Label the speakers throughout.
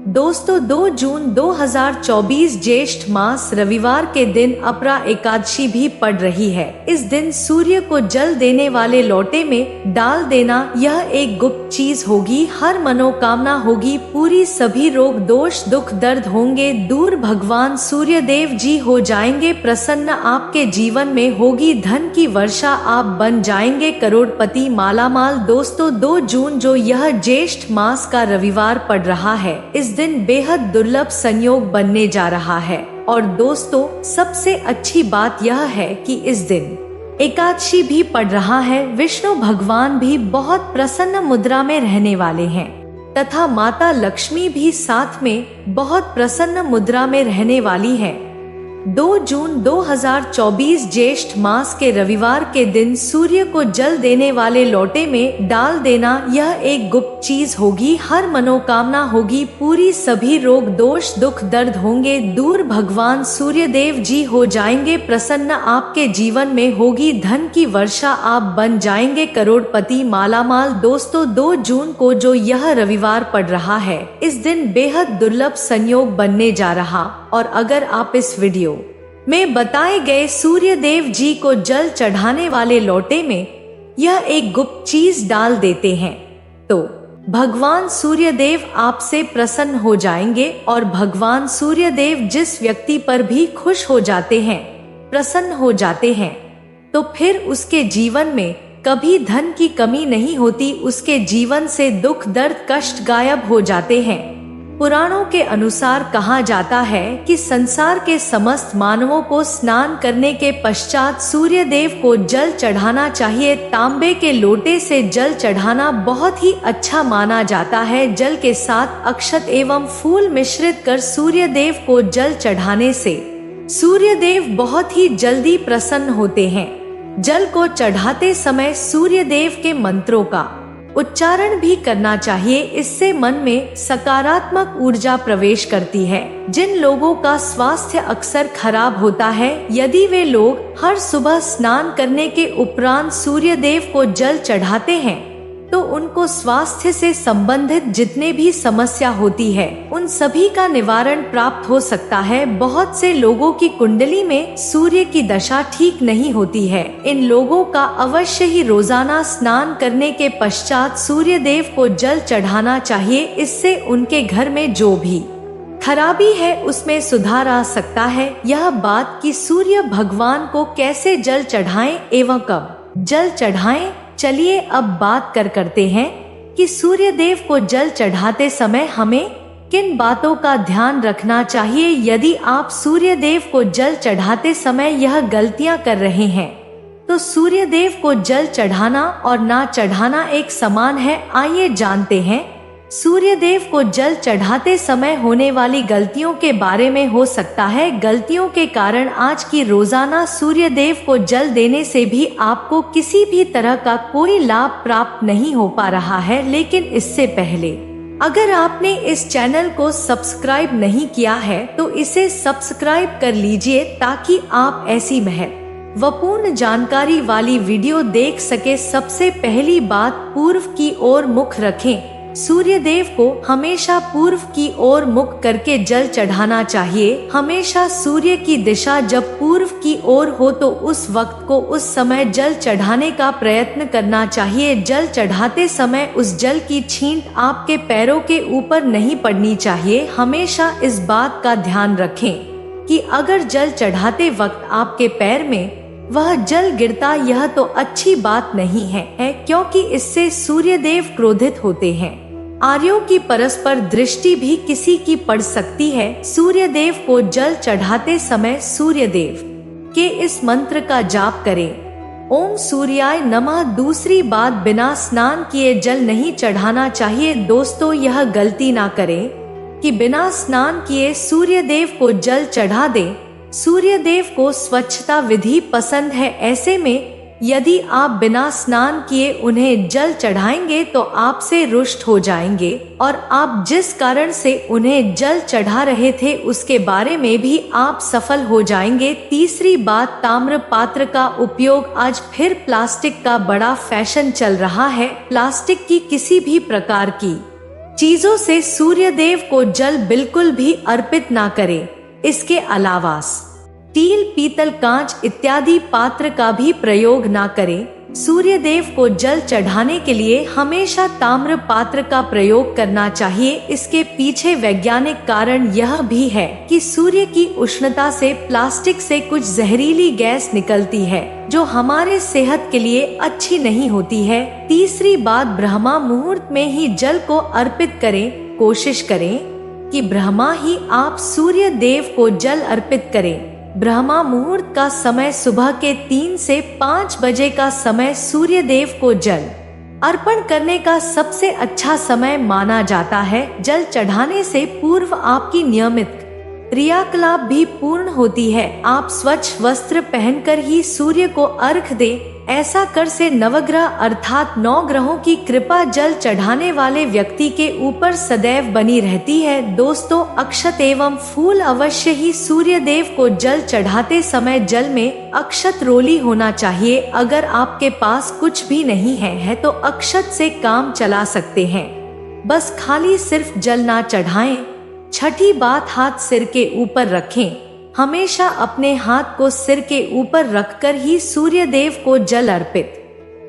Speaker 1: दोस्तों 2 जून 2024 ज्येष्ठ मास रविवार के दिन अपरा एकादशी भी पड़ रही है। इस दिन सूर्य को जल देने वाले लोटे में डाल देना यह एक गुप्त चीज होगी। हर मनोकामना होगी पूरी, सभी रोग दोष दुख दर्द होंगे दूर, भगवान सूर्य देव जी हो जाएंगे प्रसन्न, आपके जीवन में होगी धन की वर्षा, आप बन जाएंगे करोड़पति मालामाल। दोस्तों 2 जून जो यह ज्येष्ठ मास का रविवार पड़ रहा है, इस दिन बेहद दुर्लभ संयोग बनने जा रहा है। और दोस्तों सबसे अच्छी बात यह है कि इस दिन एकादशी भी पड़ रहा है। विष्णु भगवान भी बहुत प्रसन्न मुद्रा में रहने वाले हैं तथा माता लक्ष्मी भी साथ में बहुत प्रसन्न मुद्रा में रहने वाली है। 2 जून 2024 ज्येष्ठ मास के रविवार के दिन सूर्य को जल देने वाले लोटे में डाल देना यह एक गुप्त चीज होगी। हर मनोकामना होगी पूरी, सभी रोग दोष दुख दर्द होंगे दूर, भगवान सूर्य देव जी हो जाएंगे प्रसन्न, आपके जीवन में होगी धन की वर्षा, आप बन जाएंगे करोड़पति मालामाल। दोस्तों 2 जून को जो यह रविवार पड़ रहा है, इस दिन बेहद दुर्लभ संयोग बनने जा रहा। और अगर आप इस वीडियो में बताए गए सूर्य देव जी को जल चढ़ाने वाले लोटे में यह एक गुप्त चीज डाल देते हैं तो भगवान सूर्य देव आपसे प्रसन्न हो जाएंगे। और भगवान सूर्य देव जिस व्यक्ति पर भी खुश हो जाते हैं, प्रसन्न हो जाते हैं, तो फिर उसके जीवन में कभी धन की कमी नहीं होती, उसके जीवन से दुख दर्द कष्ट गायब हो जाते हैं। पुराणों के अनुसार कहा जाता है कि संसार के समस्त मानवों को स्नान करने के पश्चात सूर्य देव को जल चढ़ाना चाहिए। तांबे के लोटे से जल चढ़ाना बहुत ही अच्छा माना जाता है। जल के साथ अक्षत एवं फूल मिश्रित कर सूर्य देव को जल चढ़ाने से सूर्य देव बहुत ही जल्दी प्रसन्न होते हैं। जल को चढ़ाते समय सूर्य देव के मंत्रों का उच्चारण भी करना चाहिए, इससे मन में सकारात्मक ऊर्जा प्रवेश करती है। जिन लोगों का स्वास्थ्य अक्सर खराब होता है, यदि वे लोग हर सुबह स्नान करने के उपरांत सूर्य देव को जल चढ़ाते हैं तो उनको स्वास्थ्य से संबंधित जितने भी समस्या होती है उन सभी का निवारण प्राप्त हो सकता है। बहुत से लोगों की कुंडली में सूर्य की दशा ठीक नहीं होती है, इन लोगों का अवश्य ही रोजाना स्नान करने के पश्चात सूर्य देव को जल चढ़ाना चाहिए। इससे उनके घर में जो भी खराबी है उसमें सुधार आ सकता है। यह बात कि सूर्य भगवान को कैसे जल चढ़ाएं एवं कब जल चढ़ाएं, चलिए अब बात करते हैं कि सूर्य देव को जल चढ़ाते समय हमें किन बातों का ध्यान रखना चाहिए। यदि आप सूर्य देव को जल चढ़ाते समय यह गलतियां कर रहे हैं तो सूर्य देव को जल चढ़ाना और ना चढ़ाना एक समान है। आइए जानते हैं सूर्य देव को जल चढ़ाते समय होने वाली गलतियों के बारे में। हो सकता है गलतियों के कारण आज की रोजाना सूर्य देव को जल देने से भी आपको किसी भी तरह का कोई लाभ प्राप्त नहीं हो पा रहा है, लेकिन इससे पहले अगर आपने इस चैनल को सब्सक्राइब नहीं किया है तो इसे सब्सक्राइब कर लीजिए ताकि आप ऐसी महत्वपूर्ण जानकारी वाली वीडियो देख सके। सबसे पहली बात, पूर्व की ओर मुख रखें। सूर्य देव को हमेशा पूर्व की ओर मुख करके जल चढ़ाना चाहिए। हमेशा सूर्य की दिशा जब पूर्व की ओर हो तो उस वक्त को उस समय जल चढ़ाने का प्रयत्न करना चाहिए। जल चढ़ाते समय उस जल की छींट आपके पैरों के ऊपर नहीं पड़नी चाहिए। हमेशा इस बात का ध्यान रखें कि अगर जल चढ़ाते वक्त आपके पैर में वह जल गिरता यह तो अच्छी बात नहीं है, क्योंकि इससे सूर्य देव क्रोधित होते हैं। आर्यों की परस्पर दृष्टि भी किसी की पड़ सकती है। सूर्य देव को जल चढ़ाते समय सूर्य देव के इस मंत्र का जाप करें, ओम सूर्याय नमः। दूसरी बात, बिना स्नान किए जल नहीं चढ़ाना चाहिए। दोस्तों यह गलती ना करें कि बिना स्नान किए सूर्य देव को जल चढ़ा दें। सूर्य देव को स्वच्छता विधि पसंद है, ऐसे में यदि आप बिना स्नान किए उन्हें जल चढ़ाएंगे तो आपसे रुष्ट हो जाएंगे और आप जिस कारण से उन्हें जल चढ़ा रहे थे उसके बारे में भी आप सफल हो जाएंगे। तीसरी बात, ताम्र पात्र का उपयोग। आज फिर प्लास्टिक का बड़ा फैशन चल रहा है। प्लास्टिक की किसी भी प्रकार की चीजों से सूर्य देव को जल बिल्कुल भी अर्पित ना करें। इसके अलावा स्टील, पीतल, कांच इत्यादि पात्र का भी प्रयोग ना करें। सूर्य देव को जल चढ़ाने के लिए हमेशा ताम्र पात्र का प्रयोग करना चाहिए। इसके पीछे वैज्ञानिक कारण यह भी है कि सूर्य की उष्णता से प्लास्टिक से कुछ जहरीली गैस निकलती है जो हमारे सेहत के लिए अच्छी नहीं होती है। तीसरी बात, ब्रह्मा मुहूर्त में ही जल को अर्पित करें। कोशिश करें कि ब्रह्मा ही आप सूर्य देव को जल अर्पित करें। ब्रह्मा मुहूर्त का समय सुबह के 3 से 5 बजे का समय सूर्य देव को जल अर्पण करने का सबसे अच्छा समय माना जाता है। जल चढ़ाने से पूर्व आपकी नियमित क्रियाकलाप भी पूर्ण होती है। आप स्वच्छ वस्त्र पहनकर ही सूर्य को अर्घ दें। ऐसा कर से नवग्रह अर्थात 9 ग्रहों की कृपा जल चढ़ाने वाले व्यक्ति के ऊपर सदैव बनी रहती है। दोस्तों, अक्षत एवं फूल अवश्य ही सूर्य देव को जल चढ़ाते समय जल में अक्षत रोली होना चाहिए। अगर आपके पास कुछ भी नहीं है तो अक्षत से काम चला सकते हैं। बस खाली सिर्फ जल ना चढ़ाएं। छठी बात, हाथ सिर के ऊपर रखें। हमेशा अपने हाथ को सिर के ऊपर रखकर ही सूर्य देव को जल अर्पित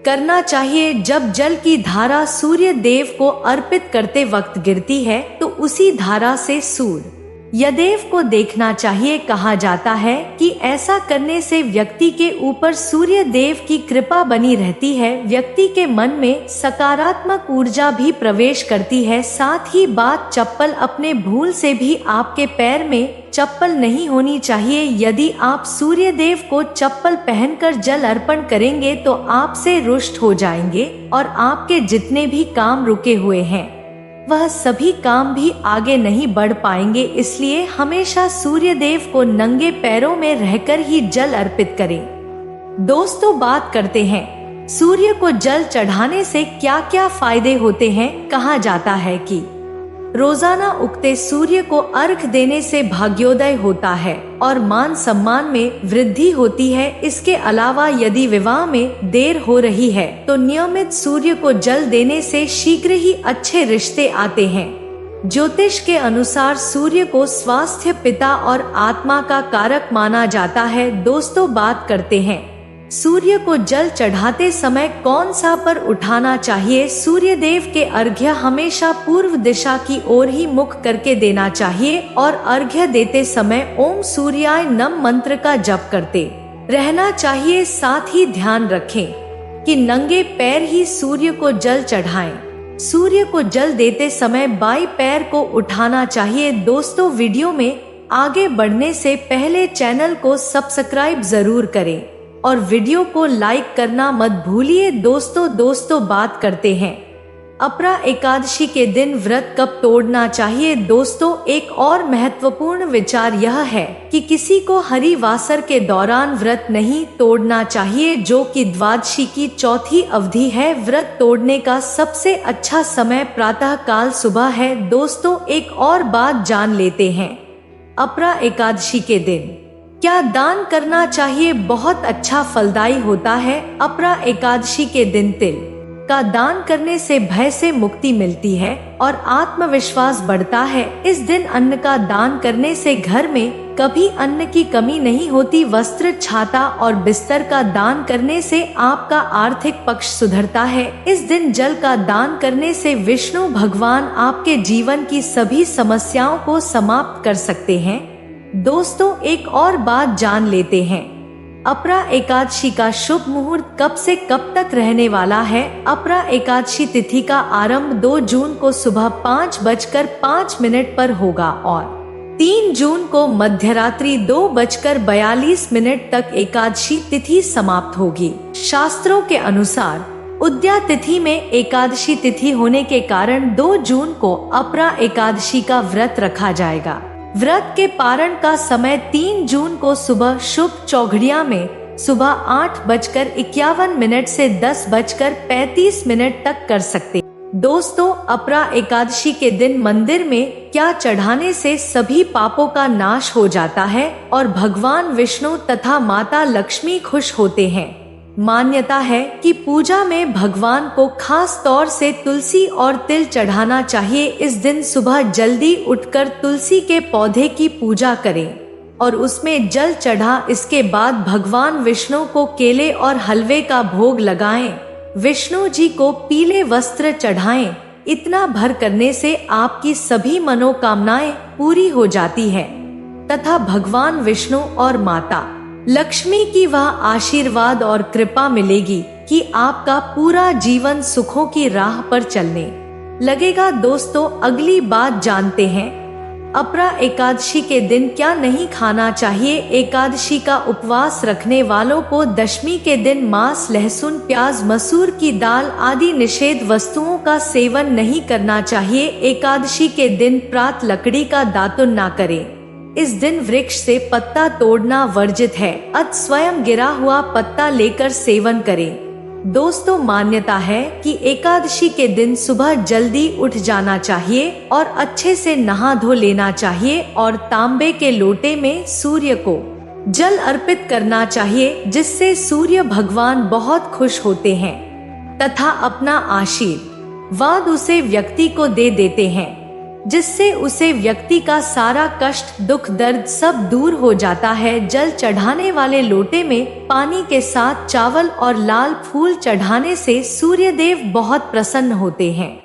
Speaker 1: करना चाहिए। जब जल की धारा सूर्य देव को अर्पित करते वक्त गिरती है तो उसी धारा से सूर्य यदेव को देखना चाहिए। कहा जाता है कि ऐसा करने से व्यक्ति के ऊपर सूर्य देव की कृपा बनी रहती है। व्यक्ति के मन में सकारात्मक ऊर्जा भी प्रवेश करती है। साथ ही बात, चप्पल अपने भूल से भी आपके पैर में चप्पल नहीं होनी चाहिए। यदि आप सूर्य देव को चप्पल पहनकर जल अर्पण करेंगे तो आपसे रुष्ट हो जाएंगे और आपके जितने भी काम रुके हुए हैं वह सभी काम भी आगे नहीं बढ़ पाएंगे। इसलिए हमेशा सूर्य देव को नंगे पैरों में रहकर ही जल अर्पित करें। दोस्तों, बात करते हैं सूर्य को जल चढ़ाने से क्या क्या फायदे होते हैं। कहा जाता है कि रोजाना उगते सूर्य को अर्घ देने से भाग्योदय होता है और मान सम्मान में वृद्धि होती है। इसके अलावा यदि विवाह में देर हो रही है तो नियमित सूर्य को जल देने से शीघ्र ही अच्छे रिश्ते आते हैं। ज्योतिष के अनुसार सूर्य को स्वास्थ्य, पिता और आत्मा का कारक माना जाता है। दोस्तों, बात करते हैं सूर्य को जल चढ़ाते समय कौन सा पर उठाना चाहिए। सूर्य देव के अर्घ्य हमेशा पूर्व दिशा की ओर ही मुख करके देना चाहिए और अर्घ्य देते समय ओम सूर्याय नमः मंत्र का जप करते रहना चाहिए। साथ ही ध्यान रखें कि नंगे पैर ही सूर्य को जल चढ़ाएं। सूर्य को जल देते समय बाएं पैर को उठाना चाहिए। दोस्तों, वीडियो में आगे बढ़ने से पहले चैनल को सब्सक्राइब जरूर करें और वीडियो को लाइक करना मत भूलिए। दोस्तों, बात करते हैं अपरा एकादशी के दिन व्रत कब तोड़ना चाहिए। दोस्तों, एक और महत्वपूर्ण विचार यह है कि किसी को हरिवासर के दौरान व्रत नहीं तोड़ना चाहिए, जो कि द्वादशी की चौथी अवधि है। व्रत तोड़ने का सबसे अच्छा समय प्रातः काल सुबह है। दोस्तों, एक और बात जान लेते हैं, अपरा एकादशी के दिन क्या दान करना चाहिए। बहुत अच्छा फलदायी होता है। अपरा एकादशी के दिन तिल का दान करने से भय से मुक्ति मिलती है और आत्मविश्वास बढ़ता है। इस दिन अन्न का दान करने से घर में कभी अन्न की कमी नहीं होती। वस्त्र, छाता और बिस्तर का दान करने से आपका आर्थिक पक्ष सुधरता है। इस दिन जल का दान करने से विष्णु भगवान आपके जीवन की सभी समस्याओं को समाप्त कर सकते हैं। दोस्तों, एक और बात जान लेते हैं, अपरा एकादशी का शुभ मुहूर्त कब से कब तक रहने वाला है। अपरा एकादशी तिथि का आरंभ 2 जून को सुबह 5:05 पर होगा और 3 जून को मध्यरात्रि 2:42 तक एकादशी तिथि समाप्त होगी। शास्त्रों के अनुसार उद्या तिथि में एकादशी तिथि होने के कारण 2 जून को अपरा एकादशी का व्रत रखा जाएगा। व्रत के पारण का समय 3 जून को सुबह शुभ चौघड़िया में सुबह 8:51 से 10:35 तक कर सकते। दोस्तों, अपरा एकादशी के दिन मंदिर में क्या चढ़ाने से सभी पापों का नाश हो जाता है और भगवान विष्णु तथा माता लक्ष्मी खुश होते हैं। मान्यता है कि पूजा में भगवान को खास तौर से तुलसी और तिल चढ़ाना चाहिए। इस दिन सुबह जल्दी उठकर तुलसी के पौधे की पूजा करें और उसमें जल चढ़ा। इसके बाद भगवान विष्णु को केले और हलवे का भोग लगाएं। विष्णु जी को पीले वस्त्र चढ़ाएं। इतना भर करने से आपकी सभी मनोकामनाएं पूरी हो जाती है तथा भगवान विष्णु और माता लक्ष्मी की वह आशीर्वाद और कृपा मिलेगी कि आपका पूरा जीवन सुखों की राह पर चलने लगेगा। दोस्तों, अगली बात जानते हैं अपरा एकादशी के दिन क्या नहीं खाना चाहिए। एकादशी का उपवास रखने वालों को दशमी के दिन मांस, लहसुन, प्याज, मसूर की दाल आदि निषेध वस्तुओं का सेवन नहीं करना चाहिए। एकादशी के दिन प्रातः लकड़ी का दातुन ना करें। इस दिन वृक्ष से पत्ता तोड़ना वर्जित है, अतः स्वयं गिरा हुआ पत्ता लेकर सेवन करें। दोस्तों, मान्यता है कि एकादशी के दिन सुबह जल्दी उठ जाना चाहिए और अच्छे से नहा धो लेना चाहिए और तांबे के लोटे में सूर्य को जल अर्पित करना चाहिए, जिससे सूर्य भगवान बहुत खुश होते हैं तथा अपना आशीर्वाद उसे व्यक्ति को दे देते हैं, जिससे उसे व्यक्ति का सारा कष्ट, दुख, दर्द सब दूर हो जाता है। जल चढ़ाने वाले लोटे में पानी के साथ चावल और लाल फूल चढ़ाने से सूर्यदेव बहुत प्रसन्न होते हैं।